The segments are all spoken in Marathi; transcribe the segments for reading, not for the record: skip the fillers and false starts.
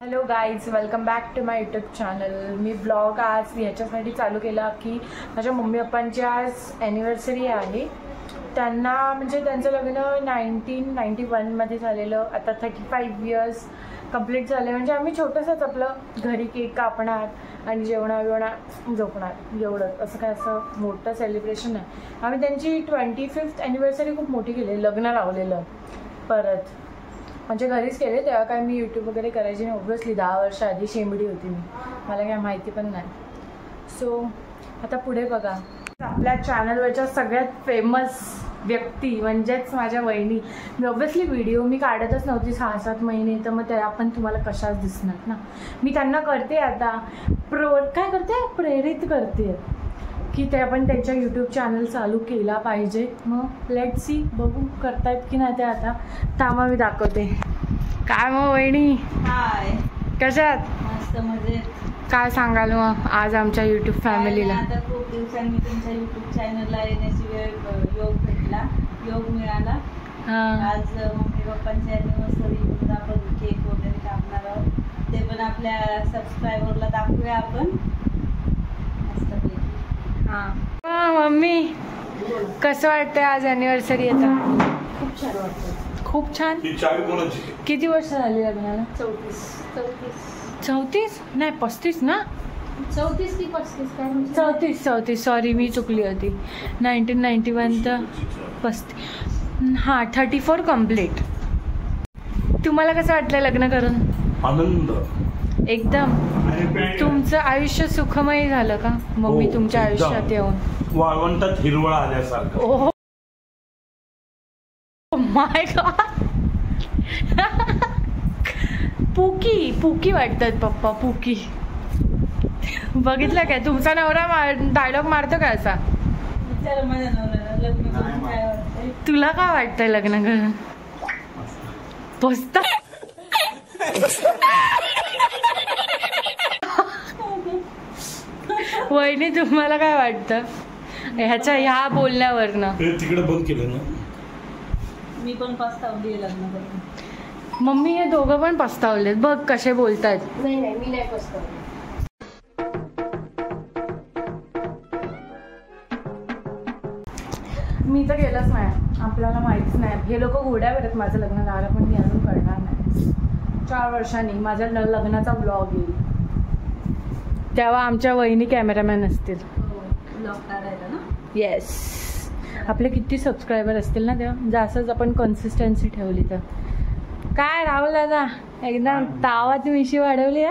Hello guys, welcome back to my YouTube channel. मी ब्लॉग आज याच्यासाठी चालू केला की माझ्या मम्मी पप्पांची आज ॲनिव्हर्सरी आहे. त्यांना म्हणजे त्यांचं लग्न 1991मध्ये झालेलं. आता 35 इयर्स कंप्लीट झाले. म्हणजे आम्ही छोटंसंच आपलं घरी केक कापणार आणि जेवणार झोपणार एवढंच. असं काय असं मोठं सेलिब्रेशन नाही. आम्ही त्यांची 25th ॲनिव्हर्सरी खूप मोठी केली, लग्न लावलेलं परत. म्हणजे घरीच केले, तेव्हा काय मी यूट्यूब वगैरे करायची नाही. ऑब्व्हियसली 10 वर्ष आधी शेंबडी होती मी, मला काय माहिती पण नाही. सो आता पुढे बघा, आपल्या चॅनलवरच्या सगळ्यात फेमस व्यक्ती म्हणजेच माझ्या वहिनी. मी ऑब्व्हियसली व्हिडिओ मी काढतच नव्हती 6-7 महिने, तर मग त्या पण तुम्हाला कशाच दिसणार ना. मी त्यांना करते आता काय करते, प्रेरित करते की ते आपण त्यांच्या यूट्यूब चॅनल चालू केला पाहिजे. मग लेट सी, बघू करतायत की नाही ते. आता थांबा मी दाखवते. काय मग वहिनी, हाय, कशात? मस्त मजेत. काय सांगाल मग आज आमच्या यूट्यूब फॅमिलीला? आता खूप दिवसांनी तुमच्या यूट्यूब चॅनलला येण्याची योग भेटला, योग मिळाला. आज मम्मी पप्पांची ॲनिव्हर्सरी म्हणून आपण केक वगैरे कापणार आहोत. ते पण आपल्या सबस्क्रायबरला दाखवूया आपण मस्तपैकी. मम्मी कसं वाटतंय आज ॲनिव्हर्सरी? आता खूप छान वाटतं. खूप छान. किती वर्ष झाली लग्नाला? 34 नाही 35 ना? 34 की 35? 34 सॉरी, मी चुकली होती. 1991 तर 35. हां, 34 कम्प्लीट. तुम्हाला कसं वाटलं लग्न करून? आनंद एकदम. तुमचं आयुष्य सुखमय झालं का मम्मी? तुमच्या आयुष्यात येऊन वाळवंटात हिरवळ आल्यासारखं. Oh my God. पुकी वाटतात पप्पा, पुकी. बघितलं काय तुमचा नवरा डायलॉग मारतो का असा? माझ्या नवऱ्याला लग्न करून काय वाटतंय? तुला काय वाटतंय लग्न करून? पोचता वहिनी, तुम्हाला काय वाटतं ह्या बोलण्यावरनं? तिकडे बंद केलं ना. मी पण पस्तावली लग्न करून. मम्मी हे दोघं पण पस्तावलेत बघ कसे बोलतायत. नाही मी नाही पस्तावली. मी तर गेलंच नाही, आपल्याला माहितीच नाही. हे लोक घोड्यावर आहेत माझं लग्न झालं, पण मी अजून करणार नाही. 4 वर्षांनी माझ्या लग्नाचा ब्लॉग येईल, तेव्हा आमच्या वहिनी कॅमेरामॅन असतील. ब्लॉग काढायला ना? येस. आपले किती सबस्क्रायबर असतील ना तेव्हा, जास्तच आपण कन्सिस्टन्सी ठेवली तर. काय राहुल दादा, एकदम तावात मिशी वाढवली.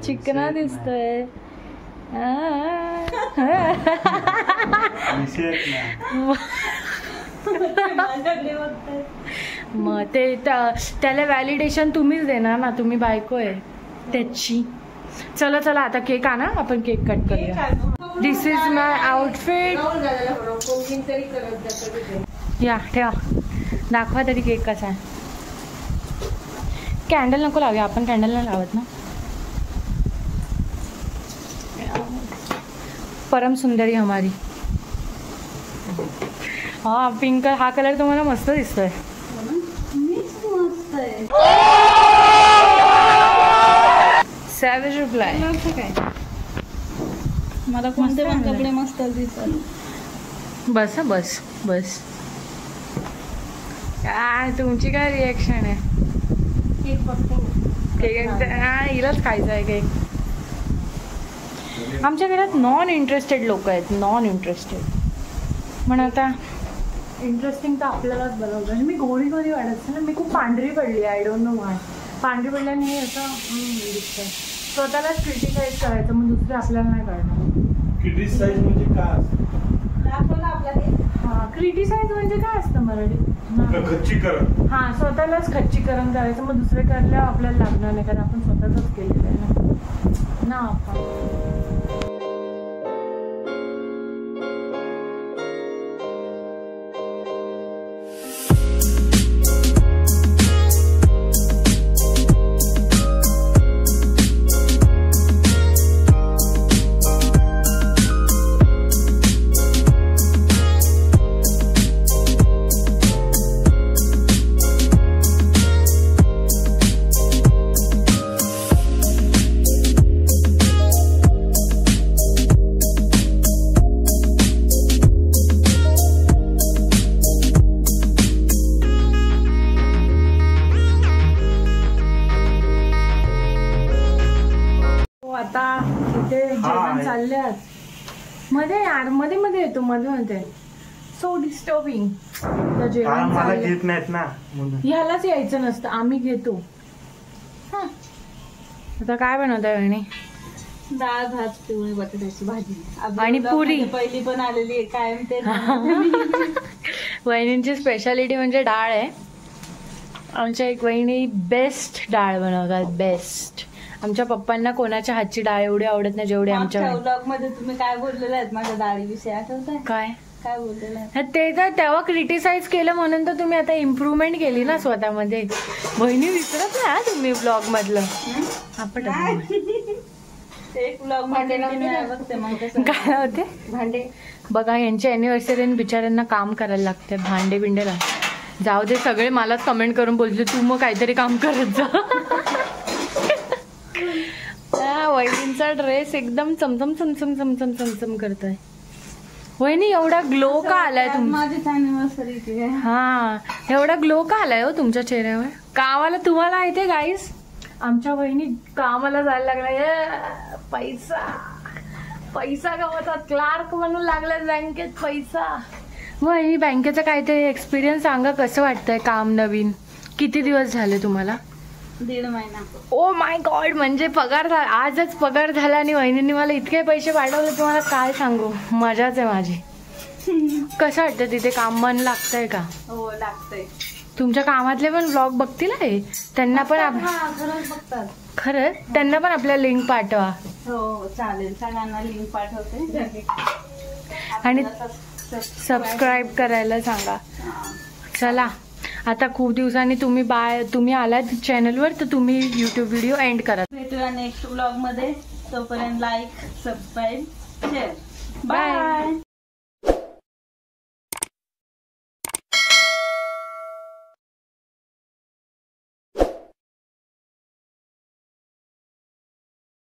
चिकना दिसतोय. मग ते त्याला व्हॅलिडेशन तुम्हीच देणार ना, तुम्ही बायको आहे त्याची. चला चला आता केक आणा, आपण केक कट करूया. दिस इज माय आउटफिट. या ठेवा, दाखवा तरी केक कसा आहे. कॅन्डल नको लावूया आपण, कॅन्डल नाही लावत ना. परम सुंदरी हमारी. हा पिंक, हा कलर तुम्हाला मस्त दिसतोय. सॅवेज रिप्लाय. मला कोणते पण कपडे मस्त दिसतात. बस बस बस. काय तुमची काय रिॲक्शन आहे? केक बघतो. हिलाच खायचं आहे केक. आमच्या घरात नॉन इंटरेस्टेड लोक आहेत, नॉन इंटरेस्टेड. पण आता इंटरेस्टिंग तर आपल्यालाच बनवलं. आणि मी गोरी वाढत ना, मी खूप पांढरी पडली. I don't know Y. पांढरी पडल्याने असं दिसतंय. स्वतःलाच क्रिटिसाइज करायचं, मग दुसरे आपल्याला नाही करणार. क्रिटिसाइज म्हणजे काय असतं? हां, क्रिटिसाइज म्हणजे काय असतं मराठीत? खच्चीकरण. हां, स्वतःलाच खच्चीकरण करायचं, मग दुसरे करल्यावर आपल्याला लागणार नाही, कारण आपण स्वतःच केलेलं आहे ना आपण. आता इथे जेवण चालल्यात. मध्ये यार मध्ये मध्ये येतो मध्ये सो डिस्टर्बिंग. जेवण मला घेत नाहीत ना ह्यालाच यायचं नसतं, आम्ही घेतो. आता काय बनवताय वहिनी? डाळ भात पिवळी बटाट्याची भाजी आणि पुरी. पहिली पण आलेली आहे कायम ते. वहिनींची स्पेशालिटी म्हणजे डाळ आहे. आमच्या एक वहिनी बेस्ट डाळ बनवतात, बेस्ट. आमच्या पप्पांना कोणाच्या हातची डाळ एवढी आवडत नाही जेवढी आमच्या. ब्लॉग मध्ये तुम्ही काय बोललेलं आहेत माझ्या डाळीविषयी आठवत आहे? काय बोललेलं आहे ते तर तेव्हा क्रिटिसाइज केलं म्हणून तर तुम्ही आता इम्प्रूव्हमेंट केली ना स्वतःमध्ये. बहिणी विसरत ना तुम्ही ब्लॉग मधलं. एक ब्लॉग मध्ये काय होते भांडे बघा. यांच्या अॅनिव्हर्सरी बिचाऱ्यांना काम करायला लागते, भांडे बिंडे लागते. जाऊ दे, सगळे मलाच कमेंट करून बोलले तू मग काहीतरी काम करत जा. वहिनींचा ड्रेस एकदम चमचम चमचम चमचम चमचम करतोय. वहिनी एवढा ग्लो का आलाय तुमची? हा, एवढा ग्लो का आलाय हो तुमच्या चेहऱ्यावर? कामाला तुम्हाला येते गाईस. आमच्या वहिनी कामाला जायला लागला. पैसा पैसा कमवतात, क्लार्क म्हणून लागलाय बँकेत पैसा. वहिनी बँकेचा काहीतरी एक्सपिरियन्स सांगा, कसं वाटतंय काम नवीन? किती दिवस झाले तुम्हाला? 1.5 महिना. ओ माय गॉड, म्हणजे पगार झाला आजच पगार झाला आणि वहिनींनी मला इतके पैसे पाठवले तुम्हाला काय सांगू. मजाच आहे माझी. कसं वाटतं तिथे काम? मन लागतंय का? हो लागतंय. तुमच्या कामातले पण ब्लॉग बघतील आहे त्यांना पण खरंच बघतात. खरं त्यांना पण आपल्या लिंक पाठवा. हो चालेल, सगळ्यांना लिंक पाठवते आणि सबस्क्राईब करायला सांगा. चला आता खूप दिवसांनी तुम्ही आलात चॅनलवर, तर तुम्ही युट्यूब व्हिडिओ एंड करा. भेटूया नेक्स्ट ब्लॉग मध्ये. तोपर्यंत लाईक, सबस्क्राईब, शेअर. बाय.